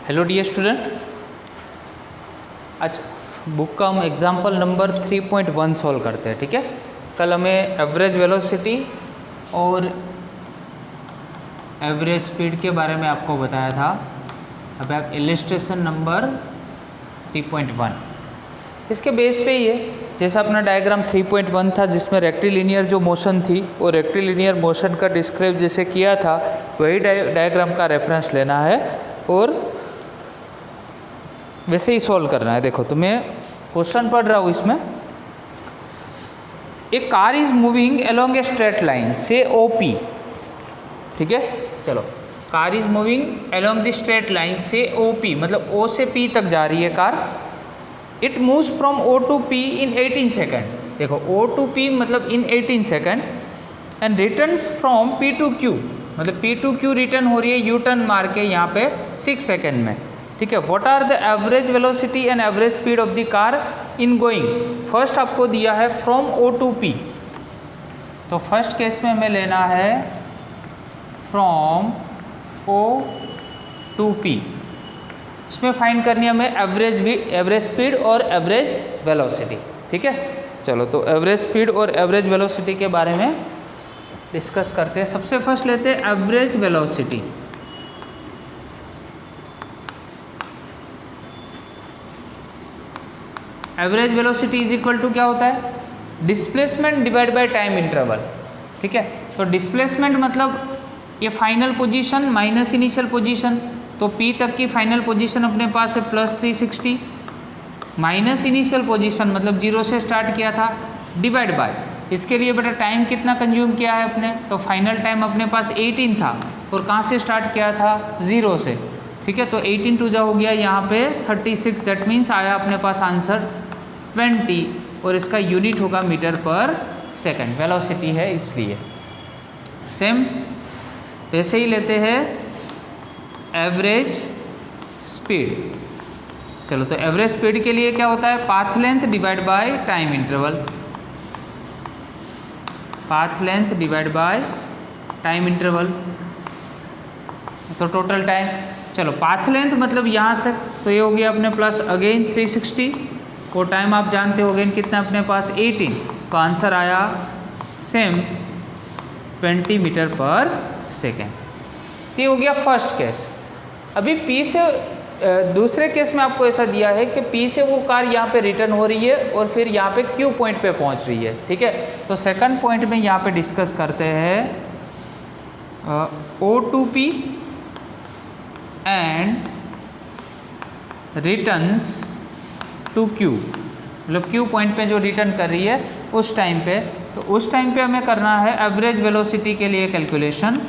Hello dear student, आज book का हम एग्जाम्पल नंबर 3.1 सॉल्व करते हैं। ठीक है, कल हमें एवरेज वेलोसिटी और एवरेज स्पीड के बारे में आपको बताया था। अब आप इलिस्ट्रेशन नंबर 3.1 इसके बेस पे ही है। जैसा अपना डायग्राम 3.1 था जिसमें रेक्टिलिनियर जो मोशन थी वो रेक्टिलिनियर मोशन का डिस्क्राइब जैसे किया था वही डायग्राम का रेफरेंस लेना है और वैसे ही सॉल्व करना है। देखो तो मैं क्वेश्चन पढ़ रहा हूँ इसमें। A car is moving along a straight line से OP। ठीक है, चलो car is moving along the straight line से OP मतलब O से P तक जा रही है car. It moves from O to P in 18 second. देखो O to P मतलब इन 18 second and returns from P to Q मतलब P to Q रिटर्न हो रही है यू टर्न मार के यहाँ पे 6 सेकेंड में। ठीक है, what are the average velocity and average speed of the car in going. First आपको दिया है फ्रॉम O to P, तो फर्स्ट केस में हमें लेना है फ्रॉम O to P। इसमें फाइंड करनी है हमें एवरेज स्पीड और एवरेज वेलोसिटी। ठीक है, चलो तो एवरेज स्पीड और एवरेज वेलोसिटी के बारे में डिस्कस करते हैं। सबसे फर्स्ट लेते हैं average velocity. Average velocity is equal to क्या होता है, displacement divide by time interval. ठीक है, तो डिस्प्लेसमेंट मतलब ये final position minus initial position, तो P तक की फाइनल पोजीशन अपने पास है +360 माइनस इनिशियल पोजीशन मतलब 0 से स्टार्ट किया था डिवाइड बाय इसके लिए बेटा टाइम कितना कंज्यूम किया है अपने, तो फाइनल टाइम अपने पास 18 था और कहाँ से स्टार्ट किया था 0 से। ठीक है, तो 18 टू जा हो गया यहाँ पे 36, दैट मीन्स आया अपने पास आंसर 20 और इसका यूनिट होगा मीटर पर सेकंड, वेलोसिटी है इसलिए। सेम वैसे ही लेते हैं एवरेज स्पीड। चलो तो एवरेज स्पीड के लिए क्या होता है, path length divide by time interval, path length divide by time interval तो टोटल टाइम। चलो पाथ लेंथ मतलब यहाँ तक, तो ये हो गया अपने प्लस अगेन 360 वो टाइम आप जानते हो अगेन कितना अपने पास 18, तो आंसर आया सेम 20 मीटर पर सेकेंड। ये हो गया फर्स्ट केस। अभी P से दूसरे केस में आपको ऐसा दिया है कि P से वो कार यहाँ पे रिटर्न हो रही है और फिर यहाँ पे Q पॉइंट पे पहुँच रही है। ठीक है, तो सेकंड पॉइंट में यहाँ पे डिस्कस करते हैं O to P and returns to Q मतलब Q पॉइंट पे जो रिटर्न कर रही है उस टाइम पे, तो उस टाइम पे हमें करना है एवरेज वेलोसिटी के लिए कैलकुलेशन।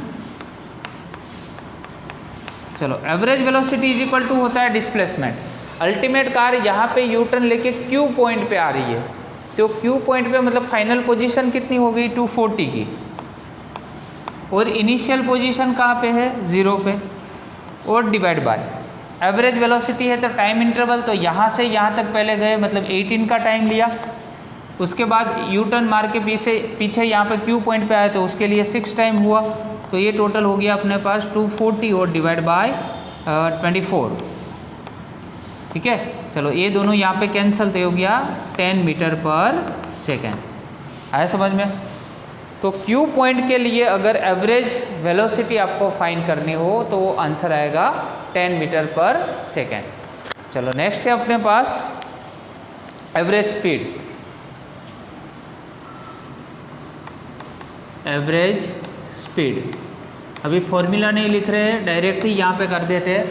चलो average velocity is equal to होता है डिस्प्लेसमेंट। अल्टीमेट कार यहाँ पे यू टर्न लेके Q पॉइंट पे आ रही है, तो Q पॉइंट पे मतलब फाइनल पोजीशन कितनी हो गई 240 की और इनिशियल पोजीशन कहाँ पे है 0 पे और डिवाइड बाय एवरेज वेलोसिटी है तो टाइम इंटरवल, तो यहाँ से यहाँ तक पहले गए मतलब 18 का टाइम लिया, उसके बाद यू टर्न मार के पीछे यहाँ पे Q पॉइंट पे आए तो उसके लिए 6 टाइम हुआ, तो ये टोटल हो गया अपने पास 240 और डिवाइड बाय 24। ठीक है, चलो ये दोनों यहाँ पे कैंसिल तो हो गया 10 मीटर पर सेकेंड। आया समझ में। तो Q पॉइंट के लिए अगर एवरेज वेलोसिटी आपको फाइंड करनी हो तो वो आंसर आएगा 10 मीटर पर सेकेंड। चलो नेक्स्ट है अपने पास एवरेज स्पीड। एवरेज स्पीड अभी फॉर्मूला नहीं लिख रहे हैं, डायरेक्ट ही यहाँ पे कर देते हैं।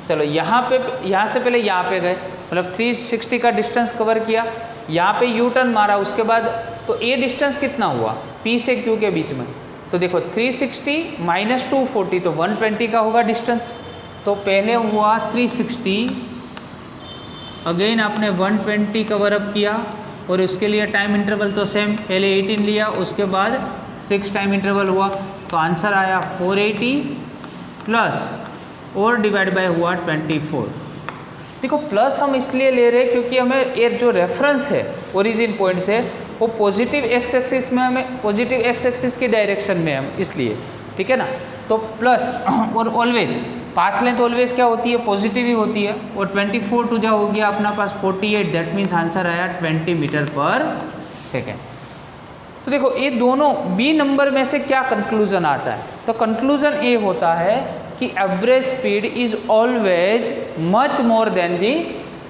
चलो यहाँ से पहले यहाँ पे गए मतलब 360 का डिस्टेंस कवर किया, यहाँ पे यू टर्न मारा, उसके बाद तो ये डिस्टेंस कितना हुआ P से Q के बीच में, तो देखो 360 माइनस 240 तो 120 का होगा डिस्टेंस। तो पहले हुआ 360 अगेन आपने 120 कवर अप किया और उसके लिए टाइम इंटरवल तो सेम, पहले 18 लिया उसके बाद 6 टाइम इंटरवल हुआ, तो आंसर आया 480 प्लस और डिवाइड बाय हुआ 24। देखो प्लस हम इसलिए ले रहे हैं क्योंकि हमें ये जो रेफरेंस है ओरिजिन पॉइंट से वो पॉजिटिव एक्स एक्सिस में, हमें पॉजिटिव एक्स एक्सिस की डायरेक्शन में हम इसलिए। ठीक है ना, तो प्लस और ऑलवेज पाथ लेंथ ऑलवेज क्या होती है, पॉजिटिव ही होती है। और 24 टू जा हो गया अपना पास 48, दैट मीन्स आंसर आया 20 मीटर पर सेकेंड। तो देखो ये दोनों बी नंबर में से क्या कंक्लूजन आता है, तो कंक्लूजन ये होता है कि average speed is always much more than the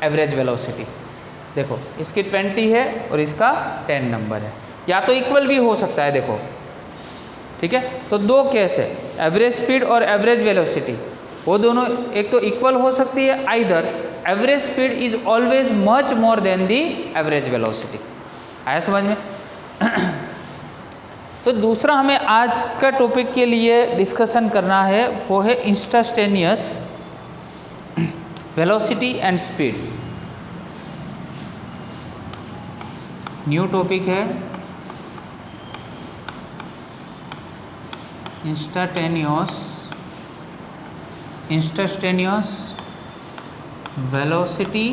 average velocity. देखो इसकी 20 है और इसका 10 नंबर है, या तो इक्वल भी हो सकता है। देखो ठीक है, तो दो केस है, एवरेज स्पीड और एवरेज वेलोसिटी, वो दोनों एक तो इक्वल हो सकती है, either average speed is always much more than the average velocity. आया समझ में? तो दूसरा हमें आज का टॉपिक के लिए डिस्कशन करना है वो है instantaneous velocity and speed. New topic है इंस्टेंटेनियस वेलोसिटी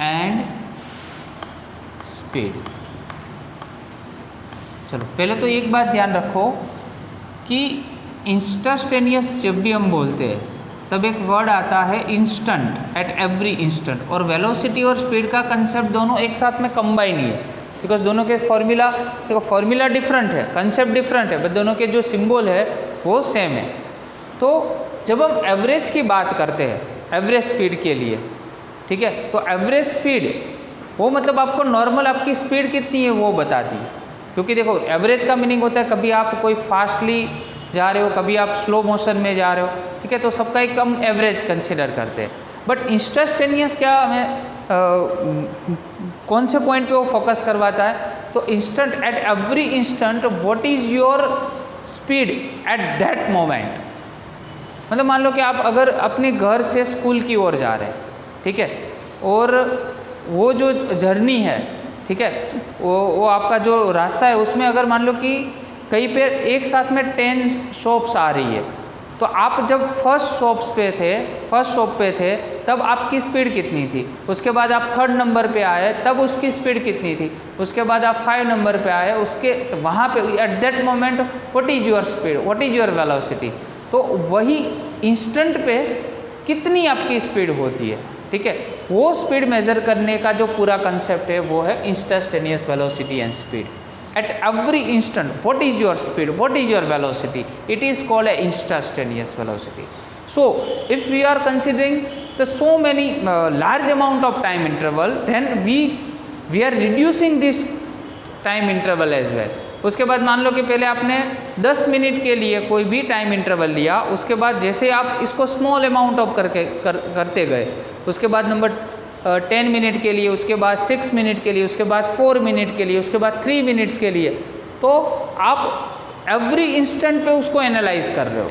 एंड स्पीड। चलो पहले तो एक बात ध्यान रखो कि इंस्टेंटेनियस जब भी हम बोलते हैं तब एक वर्ड आता है इंस्टेंट, एट एवरी इंस्टेंट, और वेलोसिटी और स्पीड का कंसेप्ट दोनों एक साथ में कंबाइन ही है, बिकॉज दोनों के फॉर्मूला, देखो फॉर्मूला डिफरेंट है, कंसेप्ट डिफरेंट है, बट दोनों के जो सिंबल है वो सेम है। तो जब हम एवरेज की बात करते हैं एवरेज स्पीड के लिए, ठीक है, तो एवरेज स्पीड वो मतलब आपको नॉर्मल आपकी स्पीड कितनी है वो बताती है। क्योंकि देखो एवरेज का मीनिंग होता है कभी आप कोई फास्टली जा रहे हो, कभी आप स्लो मोशन में जा रहे हो, ठीक है, तो सबका एक हम एवरेज कंसिडर करते हैं। बट इंस्टेंटेनियस क्या हमें कौन से पॉइंट पे वो फोकस करवाता है, तो instant, eight every instant what is your speed at that moment. मतलब मान लो कि आप अगर अपने घर से स्कूल की ओर जा रहे हैं, ठीक है, और वो जो जर्नी है, ठीक है, वो आपका जो रास्ता है उसमें अगर मान लो कि कहीं पे एक साथ में 10 शॉप्स आ रही है, तो आप जब फर्स्ट शॉप पे थे तब आपकी स्पीड कितनी थी, उसके बाद आप 3rd नंबर पे आए तब उसकी स्पीड कितनी थी, उसके बाद आप 5 नंबर पे आए, उसके तो वहाँ पे at that moment what is your speed, what is your velocity. तो वही इंस्टेंट पे कितनी आपकी स्पीड होती है, ठीक है, वो स्पीड मेजर करने का जो पूरा कंसेप्ट है वो है instantaneous velocity and speed. At every instant what is your speed, what is your velocity, it is called a instantaneous velocity. So if we are considering the so many large amount of time interval, then we are reducing this time interval as well. उसके बाद मान लो कि पहले आपने 10 minute के लिए कोई भी टाइम इंटरवल लिया, उसके बाद जैसे आप इसको स्मॉल अमाउंट ऑफ करते गए, उसके बाद नंबर 10 मिनट के लिए, उसके बाद 6 मिनट के लिए, उसके बाद 4 मिनट के लिए, उसके बाद 3 मिनट्स के लिए, तो आप एवरी इंस्टेंट पे उसको एनालाइज कर रहे हो,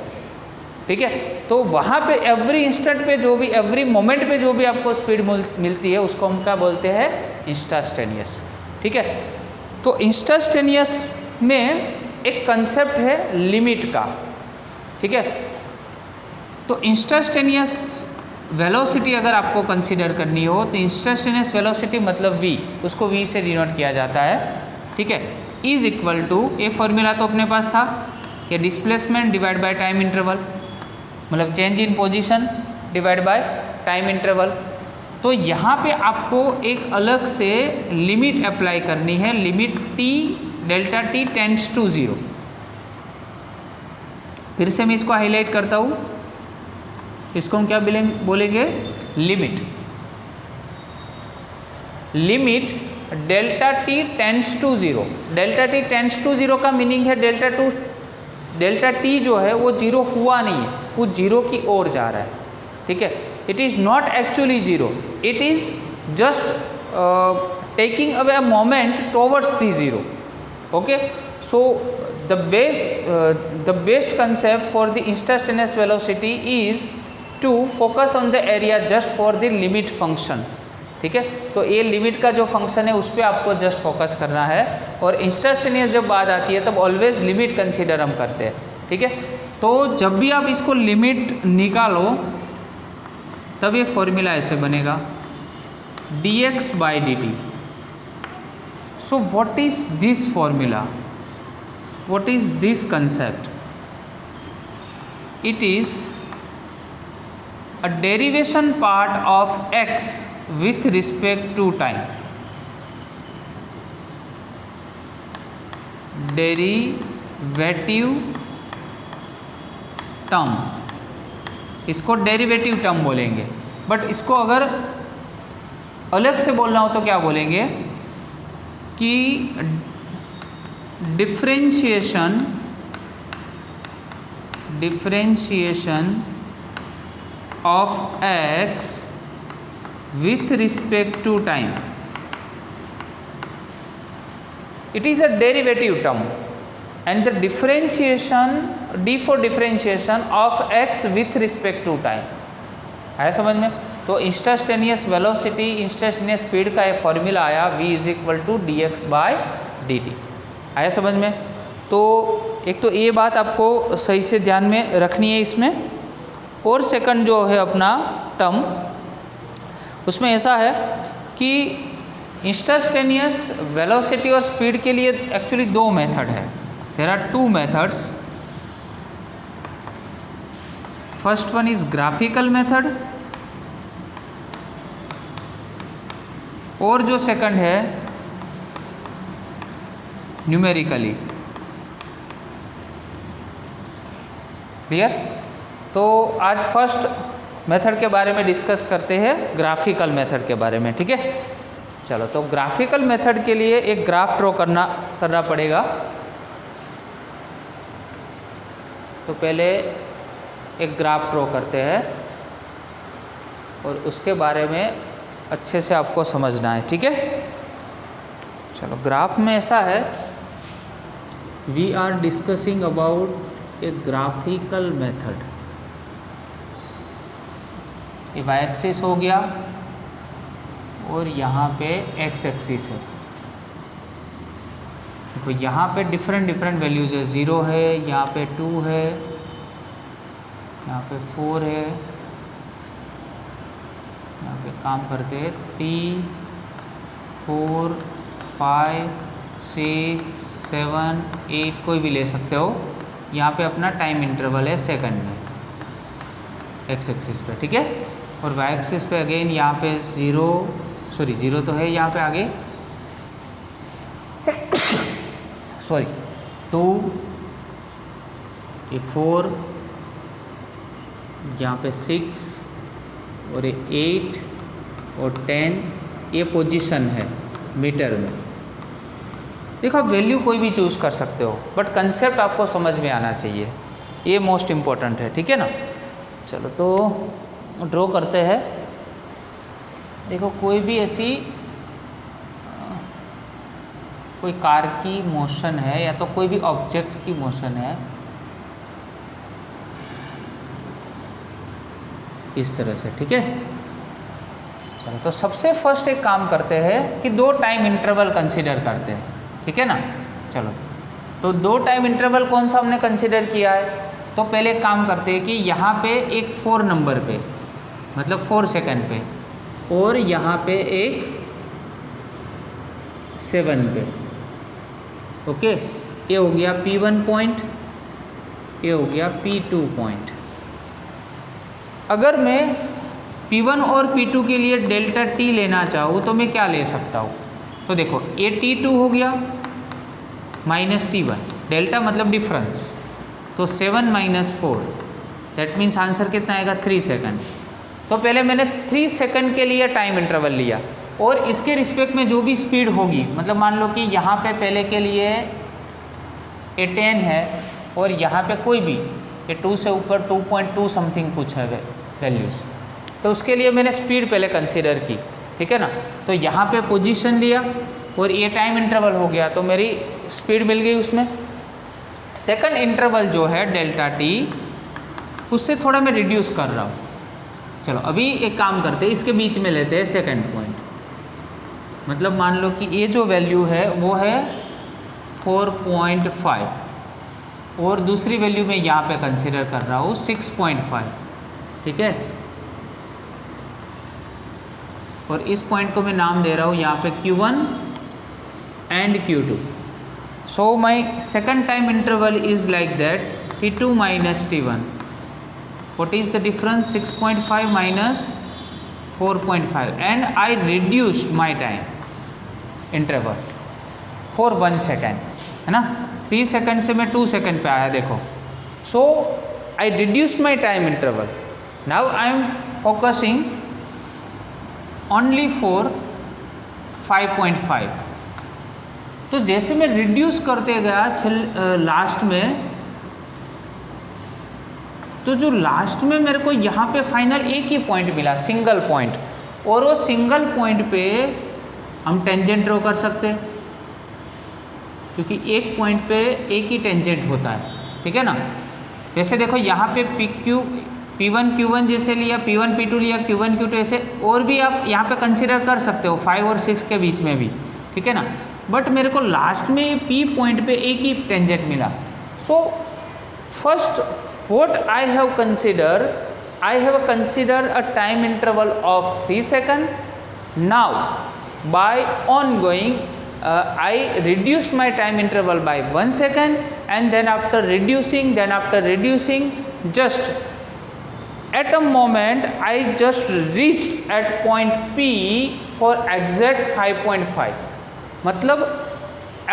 ठीक है। तो वहाँ पे एवरी इंस्टेंट पे जो भी, एवरी मोमेंट पे जो भी आपको स्पीड मिलती है उसको हम क्या बोलते हैं, इंस्टेंटेनियस, ठीक है। तो इंस्टेंटेनियस में एक कंसेप्ट है लिमिट का, ठीक है। तो इंस्टेंटेनियस वेलोसिटी अगर आपको कंसीडर करनी हो तो इंस्टेंटेनियस वेलोसिटी मतलब v, उसको v से डिनोट किया जाता है, ठीक है, इज इक्वल टू, ये फॉर्मूला तो अपने पास था कि displacement divide by time interval, मतलब change in position divide by time interval. तो यहाँ पे आपको एक अलग से लिमिट अप्लाई करनी है, limit t delta t tends to 0। फिर से मैं इसको हाईलाइट करता हूँ, इसको हम क्या बोलेंगे, limit delta t tends to 0। Delta t tends to 0 का मीनिंग है डेल्टा t जो है वो 0 हुआ नहीं है, वो 0 की ओर जा रहा है, ठीक है। It is not actually 0, it is just taking away a moment towards the 0, okay. So the best concept for the instantaneous velocity is to focus on the area just for the limit function, ठीक है। तो ये limit का जो function है उस पर आपको जस्ट फोकस करना है, और इंस्टेंटेनियस जब बात आती है तब ऑलवेज लिमिट कंसीडर हम करते हैं, ठीक है। तो जब भी आप इसको लिमिट निकालो तब ये फॉर्मूला ऐसे बनेगा, dx by dt। So what is this formula? What is this concept? It is a derivation part of x with respect to time. Derivative term, इसको डेरिवेटिव टर्म बोलेंगे, बट इसको अगर अलग से बोलना हो तो क्या बोलेंगे कि differentiation of x with respect to time, it is a derivative term and the differentiation, d for differentiation of x with respect to time। आया समझ में? तो इंस्टेंटेनियस वेलोसिटी, इंस्टेंटेनियस स्पीड का एक फॉर्मूला आया v is equal to d x by d t. आया समझ में? तो एक तो ये बात आपको सही से ध्यान में रखनी है इसमें। और सेकंड जो है अपना टर्म, उसमें ऐसा है कि इंस्टेंटेनियस वेलोसिटी और स्पीड के लिए एक्चुअली दो मेथड है। There are two methods. First one is graphical method और जो सेकंड है न्यूमेरिकली। क्लियर? तो आज फर्स्ट मेथड के बारे में डिस्कस करते हैं, ग्राफिकल मेथड के बारे में। ठीक है, चलो। तो ग्राफिकल मेथड के लिए एक ग्राफ ड्रॉ करना पड़ेगा। तो पहले एक ग्राफ ड्रॉ करते हैं और उसके बारे में अच्छे से आपको समझना है। ठीक है, चलो। ग्राफ में ऐसा है, we are discussing about a graphical method. ये वाई एक्सिस हो गया और यहाँ पे एक्स एक्सिस है। तो यहाँ पे डिफरेंट वैल्यूज़ है। 0 है, यहाँ पे 2 है, यहाँ पे 4 है, यहाँ पे काम करते हैं 3, 4, 5, 6, 7, 8 कोई भी ले सकते हो। यहाँ पे अपना टाइम इंटरवल है सेकंड में एक्स एक्सिस पे। ठीक है, और वाई एक्सिस पे अगेन यहाँ पे 0 तो है यहाँ पे आगे, सॉरी 2, ये 4, यहाँ पे 6 और ये 8 और 10, ये पोजीशन है मीटर में। देखो, आप वैल्यू कोई भी चूज़ कर सकते हो, बट कंसेप्ट आपको समझ में आना चाहिए, ये मोस्ट इम्पोर्टेंट है। ठीक है ना? चलो, तो ड्रॉ करते हैं। देखो, कोई भी ऐसी कोई कार की मोशन है या तो कोई भी ऑब्जेक्ट की मोशन है, इस तरह से। ठीक है, चलो। तो सबसे फर्स्ट एक काम करते हैं कि 2 टाइम इंटरवल कंसीडर करते हैं। ठीक है ना? चलो, तो 2 टाइम इंटरवल कौन सा हमने कंसीडर किया है? तो पहले एक काम करते हैं कि यहाँ पे एक 4 नंबर पे, मतलब 4 सेकंड पे, और यहाँ पे एक 7 पे। ओके, ये हो गया P1 पॉइंट, ये हो गया P2 पॉइंट। अगर मैं P1 और P2 के लिए डेल्टा T लेना चाहूँ तो मैं क्या ले सकता हूँ? तो देखो, ये T2 हो गया माइनस T1, डेल्टा मतलब डिफरेंस। तो 7 - 4, दैट मीन्स आंसर कितना आएगा? 3 सेकंड। तो पहले मैंने 3 सेकंड के लिए टाइम इंटरवल लिया और इसके रिस्पेक्ट में जो भी स्पीड होगी, मतलब मान लो कि यहाँ पे पहले के लिए ये 10 है और यहाँ पे कोई भी ये 2 से ऊपर 2.2 समथिंग कुछ है वैल्यूज़, तो उसके लिए मैंने स्पीड पहले कंसीडर की। ठीक है ना? तो यहाँ पे पोजीशन लिया और ये टाइम इंटरवल हो गया, तो मेरी स्पीड मिल गई उसमें। सेकंड इंटरवल जो है डेल्टा टी, उससे थोड़ा मैं रिड्यूस कर रहा हूँ। चलो, अभी एक काम करते हैं, इसके बीच में लेते हैं सेकंड पॉइंट। मतलब मान लो कि ये जो वैल्यू है वो है 4.5 और दूसरी वैल्यू मैं यहाँ पे कंसीडर कर रहा हूँ 6.5। ठीक है, और इस पॉइंट को मैं नाम दे रहा हूँ यहाँ पे Q1 and Q2। So my second time interval is like that T2 - T1, what is the difference 6.5 minus 4.5 and I reduced my time interval for 1 second, है ना। 3 सेकेंड से मैं 2 सेकेंड पे आया, देखो। So I reduced my time interval, now I am focusing only for 5.5। तो जैसे मैं रिड्यूस करते गया लास्ट में, तो जो लास्ट में मेरे को यहाँ पे फाइनल एक ही पॉइंट मिला, सिंगल पॉइंट, और वो सिंगल पॉइंट पे हम टेंजेंट ड्रॉ कर सकते हैं, क्योंकि एक पॉइंट पे एक ही टेंजेंट होता है, ठीक है ना। वैसे देखो यहाँ पे P1 Q1 जैसे लिया, P1 P2 लिया, Q1 Q2 ऐसे, और भी आप यहाँ पे कंसिडर कर सकते हो 5 और 6 के बीच में भी, ठीक है ना। बट मेरे को लास्ट में P पॉइंट पे एक ही टेंजेंट मिला। So first what I have considered a time interval of 3 seconds. Now by ongoing I reduced my time interval by 1 second, and then after reducing just at a moment I just reached at point P for exact 5.5. मतलब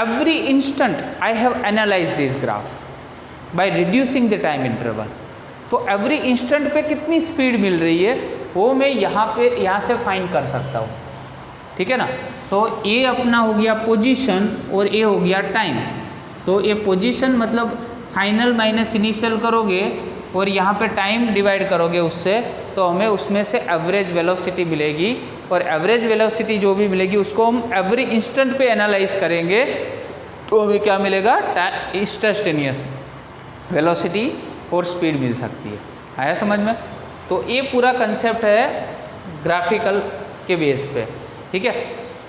every instant I have analyzed this graph by reducing the time interval. तो every instant पे कितनी speed मिल रही है वो मैं यहाँ से फाइंड कर सकता हूँ, ठीक है ना। तो ये अपना हो गया पोजीशन और ये हो गया टाइम। तो ये पोजीशन मतलब फाइनल माइनस इनिशियल करोगे और यहाँ पे टाइम डिवाइड करोगे उससे, तो हमें उसमें से एवरेज वेलोसिटी मिलेगी, और एवरेज वेलोसिटी जो भी मिलेगी उसको हम एवरी इंस्टेंट पे एनालाइज करेंगे, तो हमें क्या मिलेगा, इंस्टेंटेनियस वेलोसिटी और स्पीड मिल सकती है। आया समझ में। तो ये पूरा कंसेप्ट है ग्राफिकल के बेस पे, ठीक है।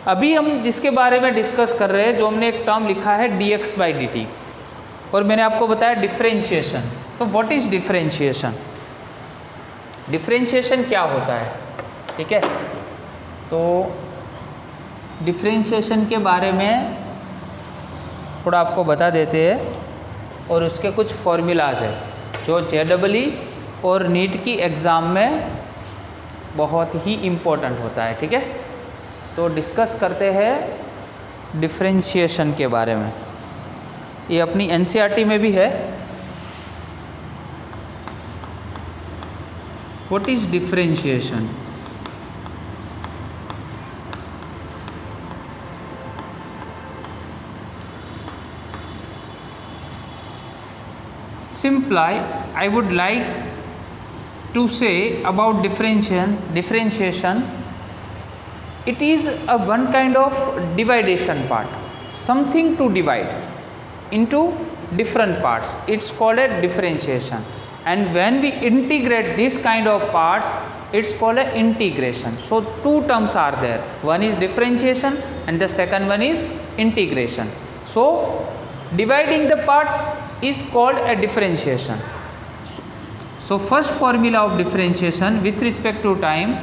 अभी हम जिसके बारे में डिस्कस कर रहे हैं, जो हमने एक टर्म लिखा है dx/dt, और मैंने आपको बताया डिफरेंशिएशन। तो व्हाट इज डिफरेंशिएशन, डिफरेंशिएशन क्या होता है, ठीक है। तो डिफरेंशिएशन के बारे में थोड़ा आपको बता देते हैं, और उसके कुछ फॉर्मूलाज है जो JEE और नीट की एग्ज़ाम में बहुत ही इम्पोर्टेंट होता है, ठीक है। तो डिस्कस करते हैं डिफरेंशिएशन के बारे में। ये अपनी NCERT में भी है। What is differentiation, simply I would like to say about differentiation. It is a one kind of dividation part, something to divide into different parts, it's called a differentiation. And when we integrate this kind of parts, it's called a integration. So two terms are there, one is differentiation and the second one is integration. So dividing the parts is called a differentiation. So first formula of differentiation with respect to time,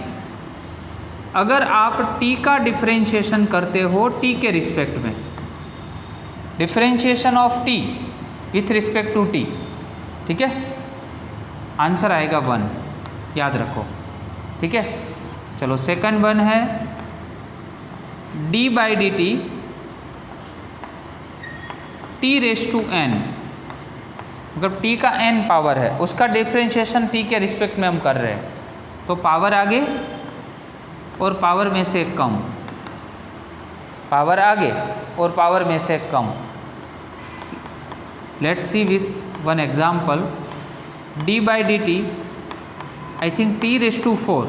अगर आप t का differentiation करते हो t के respect में, differentiation of t with respect to t, ठीक है, answer आएगा 1, याद रखो, ठीक है। चलो सेकंड वन है d/dt t⁻n, अगर t का n पावर है उसका डिफरेंशिएशन t के रिस्पेक्ट में हम कर रहे हैं, तो पावर आगे और पावर में से कम, पावर आगे और पावर में से कम। Let's see with one example, d/dt I think t⁻4,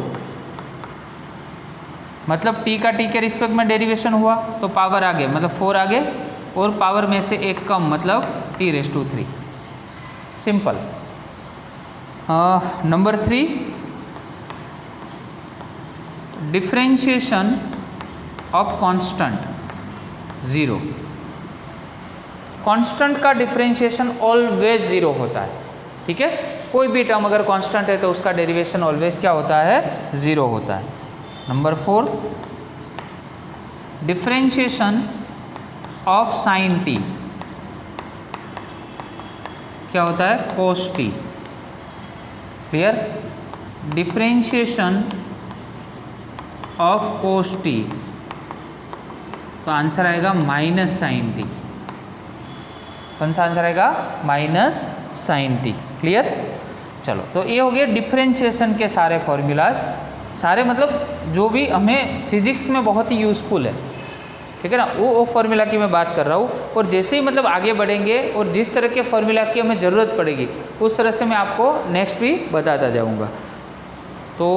मतलब t का t के रिस्पेक्ट में डेरिवेशन हुआ तो पावर आगे मतलब 4 आगे और पावर में से एक कम मतलब t⁻3, simple. Number 3, differentiation of constant 0। Constant का डिफरेंशिएशन ऑलवेज 0 होता है, ठीक है। कोई भी टर्म अगर कांस्टेंट है तो उसका डेरिवेशन ऑलवेज क्या होता है, 0 होता है। Number 4, differentiation of sine t क्या होता है, cos t। Clear. Differentiation of cos t, तो आंसर आएगा माइनस साइन टी। कौन सा आंसर आएगा? Minus sine t. क्लियर। चलो, तो ये हो गया डिफरेंशिएशन के सारे फॉर्मूलाज, सारे मतलब जो भी हमें फिजिक्स में बहुत ही यूज़फुल है, ठीक है ना, वो फॉर्मूला की मैं बात कर रहा हूँ। और जैसे ही मतलब आगे बढ़ेंगे और जिस तरह के फॉर्मूला की हमें ज़रूरत पड़ेगी उस तरह से मैं आपको नेक्स्ट भी बताता जाऊँगा। तो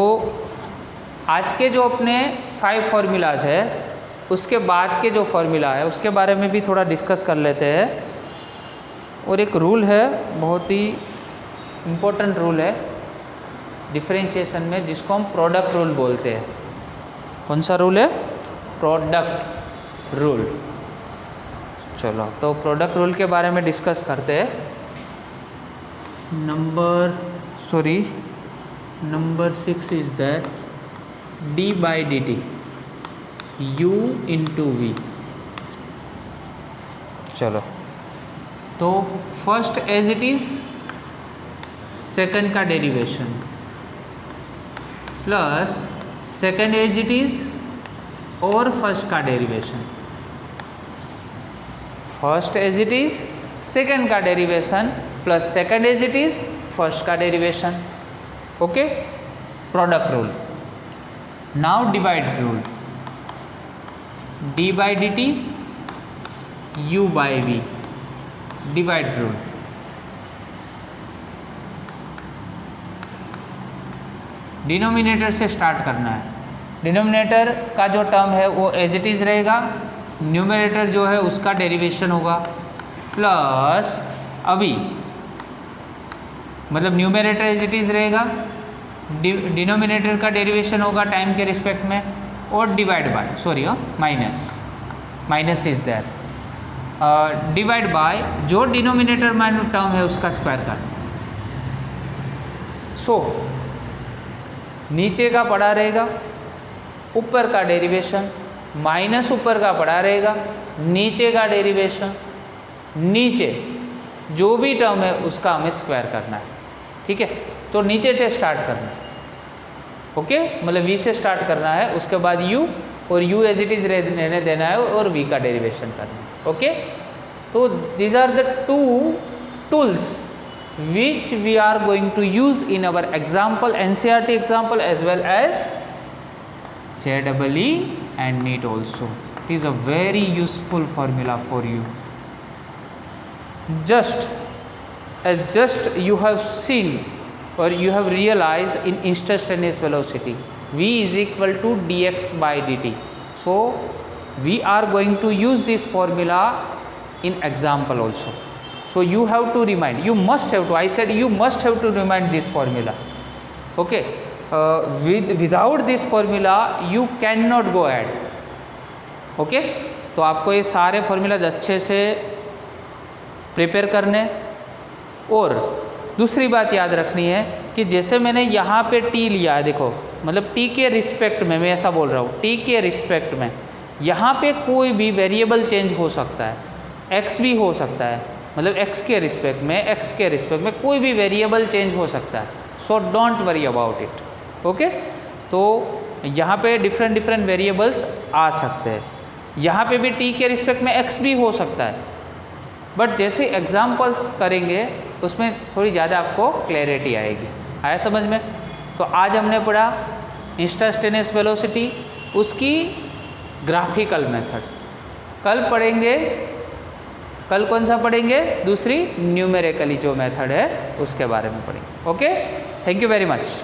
आज के जो अपने 5 फार्मूलाज है, उसके बाद के जो फार्मूला है उसके बारे में भी थोड़ा डिस्कस कर लेते हैं। और एक रूल है, बहुत ही इम्पोर्टेंट रूल है डिफरेंशिएशन में, जिसको हम प्रोडक्ट रूल बोलते हैं। कौन सा रूल है? Product rule. चलो, तो प्रोडक्ट रूल के बारे में डिस्कस करते हैं। Number 6 is that d by dt u into v। चलो, तो first as it is second का derivation plus second as it is और फर्स्ट का derivation, first as it is second का derivation plus second as it is first का derivation. Okay, product rule. Now divide rule, d by dt u by v, divide rule. Denominator से start करना है। Denominator का जो term है वो as it is रहेगा, न्यूमरेटर जो है उसका डेरिवेशन होगा प्लस अभी मतलब न्यूमरेटर एज इट इज़ रहेगा, डिनोमिनेटर का डेरिवेशन होगा टाइम के रिस्पेक्ट में, और divide by minus is there, divide by जो डिनोमिनेटर में टर्म है उसका स्क्वायर करना। सो नीचे का पड़ा रहेगा, ऊपर का डेरिवेशन, माइनस ऊपर का पड़ा रहेगा, नीचे का डेरिवेशन, नीचे जो भी टर्म है उसका हमें स्क्वायर करना है। ठीक है, तो नीचे से स्टार्ट करना है। ओके, मतलब v से स्टार्ट करना है, उसके बाद u, और u एज इट इज रहने देना है, और v का डेरिवेशन करना है। ओके, तो these are the two tools which we are going to use in our example, NCERT example as well as JEE and NEET also. It is a very useful formula for you. Just you have seen or you have realized in instantaneous velocity, v is equal to dx by dt. So we are going to use this formula in example also. So you have to remind, you must have to, I said you must have to remind this formula. Okay, without this formula you cannot go ahead. Okay, तो आपको ये सारे formulas अच्छे से prepare करने, और दूसरी बात याद रखनी है कि जैसे मैंने यहाँ पे t लिया है, देखो मतलब t के रिस्पेक्ट में, मैं ऐसा बोल रहा हूँ, t के रिस्पेक्ट में यहाँ पे कोई भी वेरिएबल चेंज हो सकता है, x भी हो सकता है, मतलब x के रिस्पेक्ट में कोई भी वेरिएबल चेंज हो सकता है। So don't worry about it. Okay, तो यहाँ पे डिफरेंट वेरिएबल्स आ सकते हैं, यहाँ पे भी t के रिस्पेक्ट में x भी हो सकता है, बट जैसे एग्जाम्पल्स करेंगे उसमें थोड़ी ज़्यादा आपको क्लैरिटी आएगी। आया समझ में? तो आज हमने पढ़ा इंस्टेंटेनियस वेलोसिटी, उसकी ग्राफिकल मेथड। कल पढ़ेंगे, कल कौन सा पढ़ेंगे? दूसरी न्यूमेरिकली जो मेथड है उसके बारे में पढ़ेंगे। Okay, thank you very much.